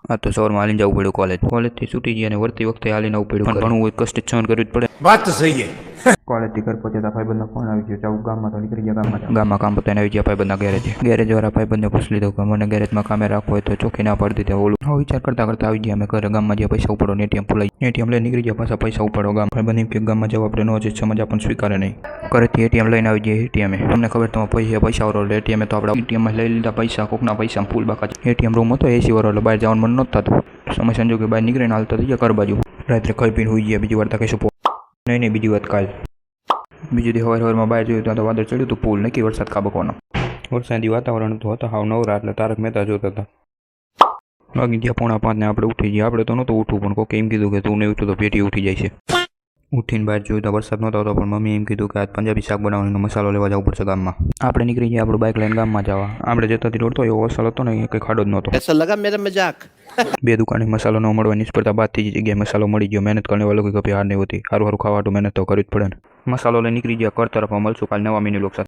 આ તો સવારમાં હાલીને જવું પડ્યું કોલેજથી છૂટી ગયા અને વળતી વખતે હાલીને આવવું પડ્યું. પણ ઘણું કષ્ટ સહન કરવું જ પડે. વાત તો સહી હે. કોલેજથી ઘર પહોંચ્યા ભાઈબંધનો ફોન આવી ગયો. જાઉં ગામમાં તો નીકળી ગયા ગામમાં કામ પતાવીને આવી ગયા ભાઈબંધના ગેરેજવાળા ભાઈબંધને પૂછી લીધું કે મને ગેરેજમાં કામે રાખવો હોય તો ચોખ્ખી ના પાડી દીધી. ઓલું હવે વિચાર કરતા આવી ગયા અમે ઘરે. ગામમાં જે પૈસા ઉપાડો એટીએમ ભૂલાઈ એટીએમ લઈને નીકળી ગયા. પાછા પૈસા ઉપાડો ગામ. ભાઈબંધ એમ કે ગામમાં જવા આપણે નો જ સમજ આપણને સ્વીકારે નહીં. ઘરેથી એટીએમ લઈને આવી ગયા. એટીએમ તમને ખબર તમારે પૈસા વાળો એટલે એટીએમ તો આપણે એટીએમમાં લઈ લીધા પૈસા. કોકના પૈસા ફૂલ બાકા. એટીએમ રૂમ હતો એસી વાળો એટલે બહાર જવાનું મન નહોતું થતું. સમય સંજોગે બહાર નીકળીને હાલતા થઈ ગયા ઘર બાજુ. રાત્રે ખાઈ પીને હોઈ ગયા. બીજી વાર કહીશું નહીં બીજી વાત કાલ. બીજું દી સવારમાં બહાર જોયું ત્યાં તો વાદળ ચડ્યું હતું. પુલ નક્કી વરસાદ ખાબકવાનો. વરસાદી વાતાવરણ તો હતા હાવ નવરા. એટલે તારક મહેતા જોતા હતા. વાગી ગયા 4:45 ને આપણે ઉઠી ગયા. આપણે તો નહોતું ઉઠવું પણ કોકે એમ કીધું કે તું નહીં ઉઠું તો પેટી ઉઠી જાય છે. ઉઠીને બહાર જોયું તો વરસાદ નહોતો આવતો પણ મમ્મી એમ કીધું કે આજ પંજાબી શાક બનાવવાનો મસાલો લેવા જવું પડશે ગામમાં. આપણે નીકળી ગયા આપણું બાઇક લઈને ગામમાં જવા. આપણે જતાથી રોડ તો એવો વરસાદ હતો ને એ કંઈ ખાડો જ નહોતો. ऐसा लगा मेरा मजाक. બે દુકાને મસાલો ન મળવાની નિષ્ફળતા બાદ ત્રીજી જગ્યાએ મસાલો મળી ગયો. મહેનત કરવા વાળો કોઈ હાર નહીં હોતી. સારું ખાવાનું મહેનત તો કરવી જ પડે ને. મસાલો લઈને નીકળી ગયા ઘર તરફ. મળશું કાલ નવા મિની લોક સાથે.